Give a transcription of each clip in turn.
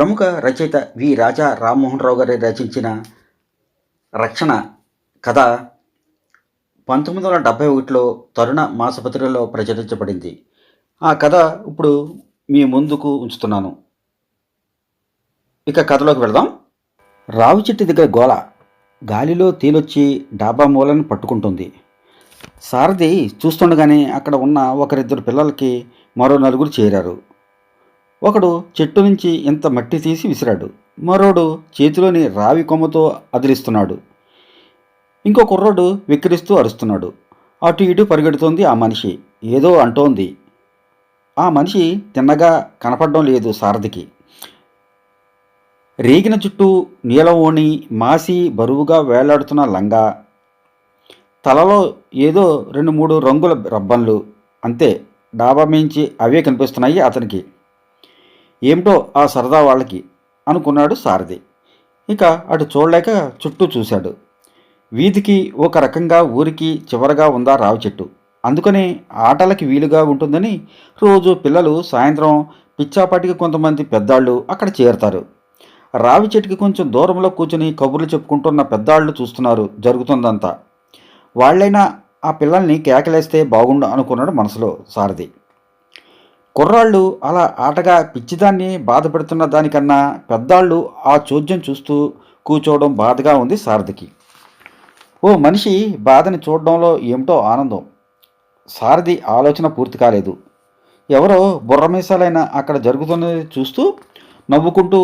ప్రముఖ రచయిత వి రాజా రామ్మోహన్ రావు గారు రచించిన రక్షణ కథ 1971లో తరుణ మాసపత్రికలో ప్రచురించబడింది. ఆ కథ ఇప్పుడు మీ ముందుకు ఉంచుతున్నాను. ఇక కథలోకి వెళదాం. రావి చెట్టు దగ్గర గోల, గాలిలో తేలొచ్చి డాబా మూలను పట్టుకుంటుంది. సారథి చూస్తుండగానే అక్కడ ఉన్న ఒకరిద్దరు పిల్లలకి మరో నలుగురు చేరారు. ఒకడు చెట్టు నుంచి ఇంత మట్టి తీసి విసిరాడు. మరోడు చేతిలోని రావి కొమ్మతో అదిలిస్తున్నాడు. ఇంకో కుర్రోడు వెక్కిరిస్తూ అరుస్తున్నాడు. అటు ఇటు పరిగెడుతోంది ఆ మనిషి. ఏదో అంటోంది. ఆ మనిషి తిన్నగా కనపడడం లేదు సారథికి. రేగిన చుట్టూ నీలం ఓణి, మాసి బరువుగా వేలాడుతున్న లంగా, తలలో ఏదో 2-3 రంగుల రబ్బన్లు, అంతే. డాబా మించి అవే కనిపిస్తున్నాయి అతనికి. ఏమిటో ఆ సరదా వాళ్ళకి అనుకున్నాడు సారథి. ఇక అటు చూడలేక చుట్టూ చూశాడు. వీధికి ఒక రకంగా ఊరికి చివరగా ఉందా రావి చెట్టు. అందుకని ఆటలకి వీలుగా ఉంటుందని రోజు పిల్లలు సాయంత్రం పిచ్చాపాటికి కొంతమంది పెద్దాళ్ళు అక్కడ చేరుతారు. రావి చెట్టుకి కొంచెం దూరంలో కూర్చుని కబుర్లు చెప్పుకుంటున్న పెద్దాళ్ళు చూస్తున్నారు జరుగుతుందంతా. వాళ్ళైనా ఆ పిల్లల్ని కేకలేస్తే బాగుండు అనుకున్నాడు మనసులో సారథి. కుర్రాళ్ళు అలా ఆటగా పిచ్చిదాన్ని బాధ పెడుతున్న దానికన్నా పెద్దాళ్ళు ఆ చోద్యం చూస్తూ కూర్చోవడం బాధగా ఉంది సారథికి. ఓ మనిషి బాధని చూడడంలో ఏమిటో ఆనందం. సారథి ఆలోచన పూర్తి కాలేదు. ఎవరో బుర్రమీసాలైన అక్కడ జరుగుతున్నది చూస్తూ నవ్వుకుంటూ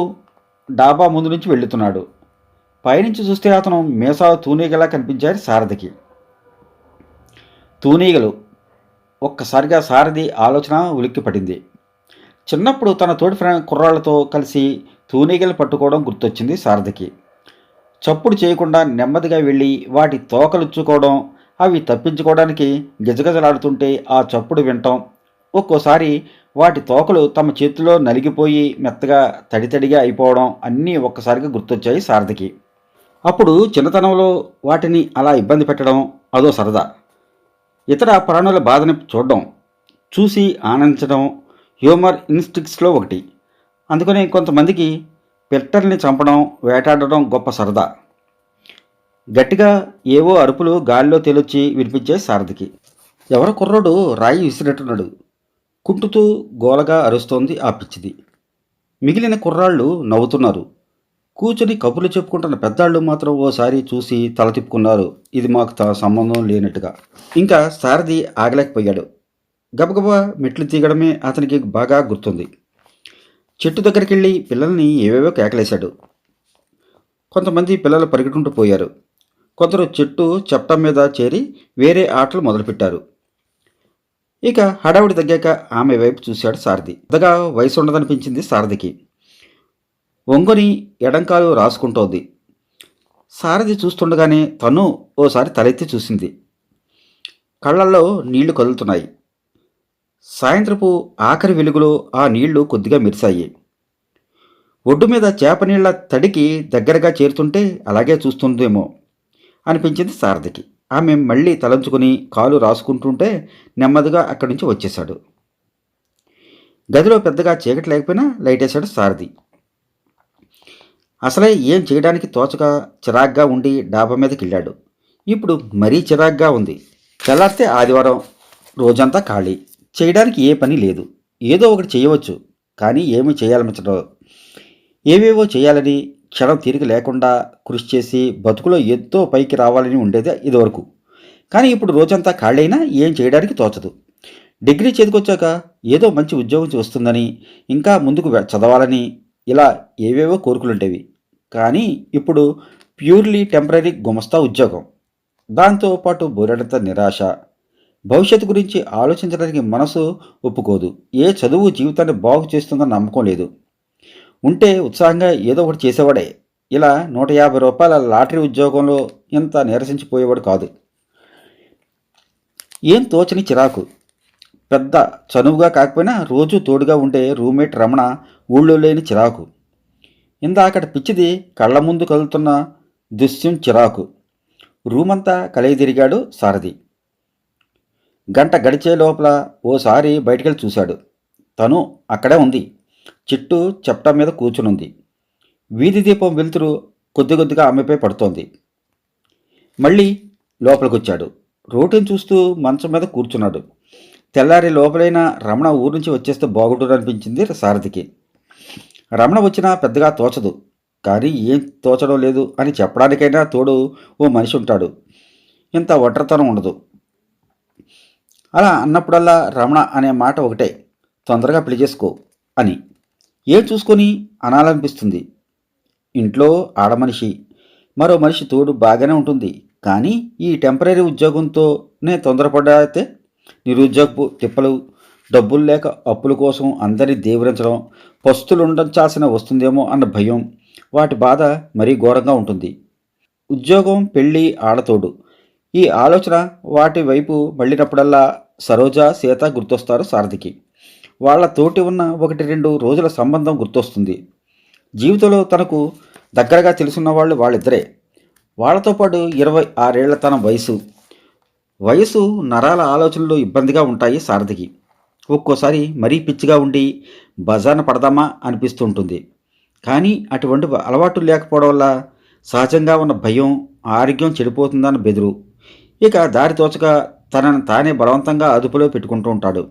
డాబా ముందు నుంచి వెళ్తున్నాడు. పైనుంచి చూస్తే అతను మీసాలు తూనీగలా కనిపించాడు సారథికి. తూనీగలు. ఒక్కసారిగా సారథి ఆలోచన ఉలిక్కిపడింది. చిన్నప్పుడు తన తోటి కుర్రాళ్లతో కలిసి తూనీగలు పట్టుకోవడం గుర్తొచ్చింది సారథికి. చప్పుడు చేయకుండా నెమ్మదిగా వెళ్ళి వాటి తోకలుచ్చుకోవడం, అవి తప్పించుకోవడానికి గిజగజలాడుతుంటే ఆ చప్పుడు వినటం, ఒక్కోసారి వాటి తోకలు తమ చేతిలో నలిగిపోయి మెత్తగా తడితడిగా అయిపోవడం అన్నీ ఒక్కసారిగా గుర్తొచ్చాయి సారథికి. అప్పుడు చిన్నతనంలో వాటిని అలా ఇబ్బంది పెట్టడం అదో సరదా. ఇతర ప్రాణుల బాధని చూడడం, చూసి ఆనందించడం హ్యూమర్ ఇన్స్టింక్ట్స్లో ఒకటి. అందుకని కొంతమందికి పిట్టల్ని చంపడం, వేటాడడం గొప్ప సరదా. గట్టిగా ఏవో అరుపులు గాలిలో తేలొచ్చి వినిపించే సారథికి. ఎవరో కుర్రోడు రాయి విసిరెట్టున్నాడు. కుంటుతూ గోలగా అరుస్తోంది ఆ పిచ్చిది. మిగిలిన కుర్రాళ్ళు నవ్వుతున్నారు. కూర్చొని కబుర్లు చెప్పుకుంటున్న పెద్దాళ్ళు మాత్రం ఓసారి చూసి తల తిప్పుకున్నారు. ఇది మాకు సంబంధం లేనట్టుగా. ఇంకా సారథి ఆగలేకపోయాడు. గబగబా మెట్లు తీగడమే అతనికి బాగా గుర్తుంది. చెట్టు దగ్గరికి వెళ్ళి పిల్లల్ని ఏవేవో కేకలేశాడు. కొంతమంది పిల్లలు పరిగెడుకుంటూ పోయారు. కొందరు చెట్టు చట్టం మీద చేరి వేరే ఆటలు మొదలుపెట్టారు. ఇక హడావుడి తగ్గాక ఆమె వైపు చూశాడు సారథి. పెద్దగా వయసు ఉండదనిపించింది సారథికి. ఒంగొని ఎడంకాలు రాసుకుంటోంది. సారథి చూస్తుండగానే తను ఓసారి తలెత్తి చూసింది. కళ్ళల్లో నీళ్లు కదులుతున్నాయి. సాయంత్రపు ఆఖరి వెలుగులో ఆ నీళ్లు కొద్దిగా మెరిశాయి. ఒడ్డు మీద చేప నీళ్ల తడికి దగ్గరగా చేరుతుంటే అలాగే చూస్తుందేమో అనిపించింది సారథికి. ఆమె మళ్ళీ తలంచుకుని కాలు రాసుకుంటుంటే నెమ్మదిగా అక్కడి నుంచి వచ్చేశాడు. గదిలో పెద్దగా చీకటి లేకపోయినా లైటేశాడు సారథి. అసలే ఏం చేయడానికి తోచక చిరాగ్గా ఉండి డాబా మీదకి వెళ్ళాడు. ఇప్పుడు మరీ చిరాగ్గా ఉంది. తెల్లారితే ఆదివారం, రోజంతా ఖాళీ. చేయడానికి ఏ పని లేదు. ఏదో ఒకటి చేయవచ్చు, కానీ ఏమీ చేయాలనిపించడం. ఏవేవో చేయాలని క్షణం తీరిక లేకుండా కృషి చేసి బతుకులో ఎంతో పైకి రావాలని ఉండేది ఇదివరకు. కానీ ఇప్పుడు రోజంతా ఖాళీ అయినా ఏం చేయడానికి తోచదు. డిగ్రీ చేతికొచ్చాక ఏదో మంచి ఉద్యోగం వస్తుందని, ఇంకా ముందుకు చదవాలని ఇలా ఏవేవో కోరికలుండేవి. కానీ ఇప్పుడు ప్యూర్లీ టెంపరీ గుమస్తా ఉద్యోగం. దాంతోపాటు బోరెడంత నిరాశ. భవిష్యత్తు గురించి ఆలోచించడానికి మనసు ఒప్పుకోదు. ఏ చదువు జీవితాన్ని బాగు చేస్తుందని నమ్మకం లేదు. ఉంటే ఉత్సాహంగా ఏదో ఒకటి చేసేవాడే. ఇలా 150 రూపాయల లాటరీ ఉద్యోగంలో ఇంత నిరసించిపోయేవాడు కాదు. ఏం తోచని చిరాకు. పెద్ద చనువుగా కాకపోయినా రోజు తోడుగా ఉండే రూమ్మేట్ రమణ ఊళ్ళో లేని చిరాకు. ఇందాకటి పిచ్చిది కళ్ళ ముందు కదులుతున్న దృశ్యం చిరాకు. రూమంతా కలిగి తిరిగాడు సారథి. గంట గడిచే లోపల ఓసారి బయటికెళ్ళి చూశాడు. తను అక్కడే ఉంది. చెట్టు చెప్టా మీద కూర్చునుంది. వీధి దీపం వెలుతురు కొద్ది కొద్దిగా ఆమెపై పడుతోంది. మళ్ళీ లోపలికొచ్చాడు. రోటిని చూస్తూ మంచం మీద కూర్చున్నాడు. తెల్లారి లోపలైన రమణ ఊరు నుంచి వచ్చేస్తే బాగుంటుందనిపించింది సారథికి. రమణ వచ్చినా పెద్దగా తోచదు, కానీ ఏం తోచడం లేదు అని చెప్పడానికైనా తోడు ఓ మనిషి ఉంటాడు. ఇంత ఒంటరితనం ఉండదు. అలా అన్నప్పుడల్లా రమణ అనే మాట ఒకటే, తొందరగా పెళ్లి చేసుకో అని. ఏం చూసుకొని అనాలనిపిస్తుంది. ఇంట్లో ఆడమనిషి, మరో మనిషి తోడు బాగానే ఉంటుంది. కానీ ఈ టెంపరీ ఉద్యోగంతోనే తొందరపడితే నిరుద్యోగపు తిప్పలు, డబ్బులు లేక అప్పుల కోసం అందరినీ దేవరించడం, పస్తులు ఉండాల్సిన వస్తుందేమో అన్న భయం, వాటి బాధ మరీ ఘోరంగా ఉంటుంది. ఉద్యోగం, పెళ్ళి, ఆడతోడు, ఈ ఆలోచన వాటి వైపు మళ్ళినప్పుడల్లా సరోజ, సీత గుర్తొస్తారు సారథికి. వాళ్ళ తోటి ఉన్న 1-2 రోజుల సంబంధం గుర్తొస్తుంది. జీవితంలో తనకు దగ్గరగా తెలుసున్న వాళ్ళు వాళ్ళిద్దరే. వాళ్ళతో పాటు 26 ఏళ్ల తన వయసు నరాల ఆలోచనలు ఇబ్బందిగా ఉంటాయి సారథికి. ఒక్కోసారి మరీ పిచ్చిగా ఉండి బజార్న పడదామా అనిపిస్తూ ఉంటుంది. కానీ అటువంటి అలవాటు లేకపోవడం వల్ల సహజంగా ఉన్న భయం, ఆరోగ్యం చెడిపోతుందన్న బెదురు, ఇక దారి తోచక తనను తానే బలవంతంగా అదుపులో పెట్టుకుంటూ ఉంటాడు.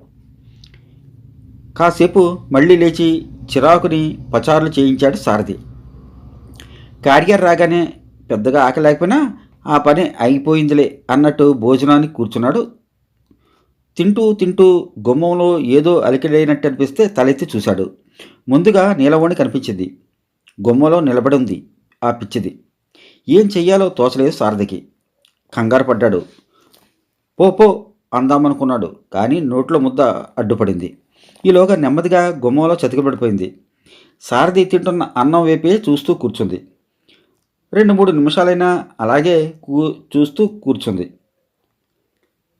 కాసేపు మళ్ళీ లేచి చిరాకుని పచారులు చేయించాడు సారథి. క్యారియర్ రాగానే పెద్దగా ఆకలి లేకపోయినా ఆ పని అయిపోయిందిలే అన్నట్టు భోజనానికి కూర్చున్నాడు. తింటూ తింటూ గుమ్మంలో ఏదో అలికిడైనట్టు అనిపిస్తే తలెత్తి చూశాడు. ముందుగా నీలవాణి కనిపించింది. గుమ్మంలో నిలబడి ఉంది ఆ పిచ్చిది. ఏం చెయ్యాలో తోచలేదు సారథికి. కంగారు పడ్డాడు. పో పో అందామనుకున్నాడు, కానీ నోట్లో ముద్ద అడ్డుపడింది. ఈలోగా నెమ్మదిగా గుమ్మంలో చతికిపడిపోయింది. సారథి తింటున్న అన్నం వైపే చూస్తూ కూర్చుంది. 2-3 నిమిషాలైనా అలాగే చూస్తూ కూర్చుంది.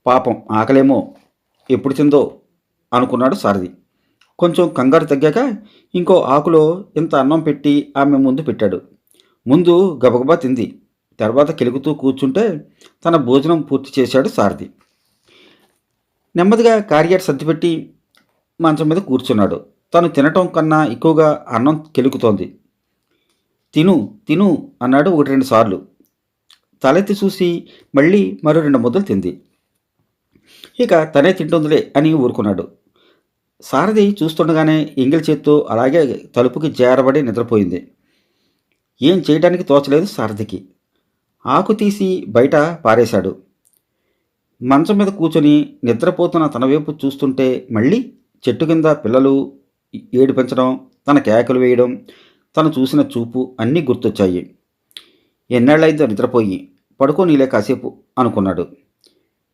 పాపం ఆకలేమో ఎప్పుడు తిందో అనుకున్నాడు సారథి. కొంచెం కంగారు తగ్గాక ఇంకో ఆకులో ఇంత అన్నం పెట్టి ఆమె ముందు పెట్టాడు. ముందు గబగబా తింది. తర్వాత కెలుగుతూ కూర్చుంటే తన భోజనం పూర్తి చేశాడు సారథి. నెమ్మదిగా క్యారియర్ సర్దిపెట్టి మంచం మీద కూర్చున్నాడు. తను తినటం కన్నా ఎక్కువగా అన్నం కెలుకుతోంది. తిను తిను అన్నాడు 1-2 సార్లు. తలెత్తి చూసి మళ్ళీ మరో 2 ముద్దలు తింది. ఇక తనే తింటుందిలే అని ఊరుకున్నాడు. సారథి చూస్తుండగానే ఎంగిలి చేత్తో అలాగే తలుపుకి జారబడి నిద్రపోయింది. ఏం చేయడానికి తోచలేదు సారథికి. ఆకు తీసి బయట పారేశాడు. మంచం మీద కూర్చొని నిద్రపోతున్న తన వైపు చూస్తుంటే మళ్ళీ చెట్టు కింద పిల్లలు ఏడిపించడం, తన కేకలు వేయడం, తను చూసిన చూపు అన్నీ గుర్తొచ్చాయి. ఎన్నేళ్ళైందో నిద్రపోయి, పడుకోనీలే కాసేపు అనుకున్నాడు.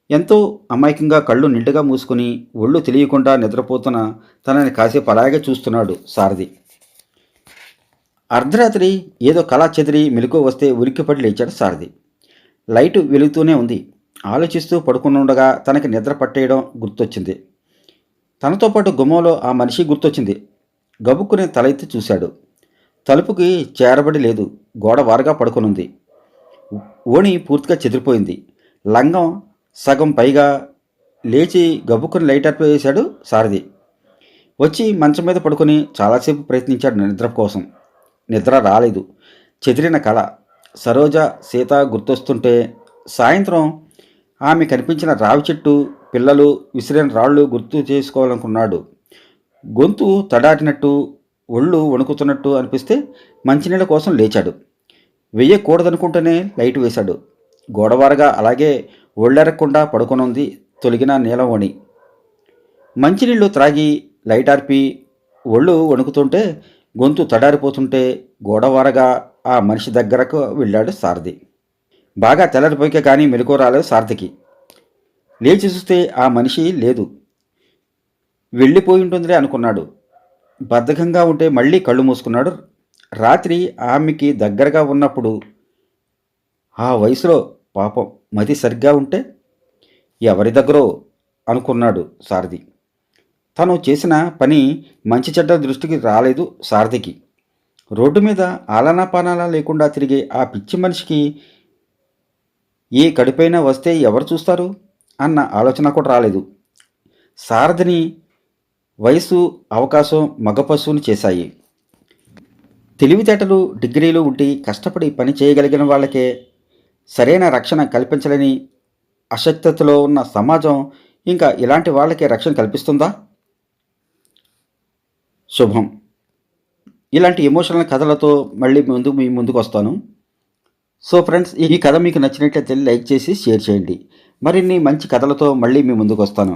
ఎంతో అమాయకంగా కళ్ళు నిండుగా మూసుకుని ఒళ్ళు తెలియకుండా నిద్రపోతున్న తనని కాసేపు అలాగే చూస్తున్నాడు సారథి. అర్ధరాత్రి ఏదో కళ చెదిరి మెలకువ వస్తే ఉలిక్కిపడి లేచాడు సారథి. లైటు వెలుగుతూనే ఉంది. ఆలోచిస్తూ పడుకునుండగా తనకి నిద్ర పట్టేయడం గుర్తొచ్చింది. తనతో పాటు గుమ్మంలో ఆ మనిషి గుర్తొచ్చింది. గబుక్కుని తల ఎత్తి చూశాడు. తలుపుకి చేరబడి లేదు. గోడ వారుగా పడుకునుంది. ఓణి పూర్తిగా చెదిరిపోయింది. లంగం సగం పైగా. లేచి గబుక్కుని లైట్ వేశాడు సారథి. వచ్చి మంచం మీద పడుకొని చాలాసేపు ప్రయత్నించాడు నిద్ర కోసం. నిద్ర రాలేదు. చెదిరిన కళ. సరోజ, సీత గుర్తొస్తుంటే సాయంత్రం ఆమె కనిపించిన రావి చెట్టు, పిల్లలు విసిరిన రాళ్ళు గుర్తు చేసుకోవాలనుకున్నాడు. గొంతు తడారినట్టు, ఒళ్ళు వణుకుతున్నట్టు అనిపిస్తే మంచినీళ్ళ కోసం లేచాడు. వెయ్యకూడదనుకుంటూనే లైట్ వేశాడు. గోడవారగా అలాగే ఒళ్ళెరక్కుండా పడుకొనుంది తొలగిన నీలవణి. మంచినీళ్ళు త్రాగి లైట్ ఆర్పి ఒళ్ళు వణుకుతుంటే, గొంతు తడారిపోతుంటే గోడవారగా ఆ మనిషి దగ్గరకు వెళ్ళాడు సారథి. బాగా తెల్లరిపోయికే కానీ మెలకువ రాలేదు సారథికి. లేచి చూస్తే ఆ మనిషి లేదు. వెళ్ళిపోయి ఉంటుందిలే అనుకున్నాడు. బద్ధకంగా ఉంటే మళ్ళీ కళ్ళు మూసుకున్నాడు. రాత్రి ఆమెకి దగ్గరగా ఉన్నప్పుడు ఆ వయసులో పాపం మతి సరిగ్గా ఉంటే ఎవరి దగ్గరో అనుకున్నాడు సారథి. తను చేసిన పని మంచి చెడ్డ దృష్టికి రాలేదు సారథికి. రోడ్డు మీద ఆలనాపానాలా లేకుండా తిరిగే ఆ పిచ్చి మనిషికి ఏ కడుపైనా వస్తే ఎవరు చూస్తారు అన్న ఆలోచన కూడా రాలేదు. సారథిని వయసు, అవకాశం మగ పశువుని చేశాయి. తెలివితేటలు, డిగ్రీలు ఉండి కష్టపడి పని చేయగలిగిన వాళ్ళకే సరైన రక్షణ కల్పించలేని అశక్తతలో ఉన్న సమాజం ఇంకా ఇలాంటి వాళ్ళకే రక్షణ కల్పిస్తుందా? శుభం. ఇలాంటి ఎమోషనల్ కథలతో మళ్ళీ మీ ముందుకు వస్తాను. సో ఫ్రెండ్స్, ఈ కథ మీకు నచ్చినట్లయితే లైక్ చేసి షేర్ చేయండి. మరిన్ని మంచి కథలతో మళ్ళీ మీ ముందుకు వస్తాను.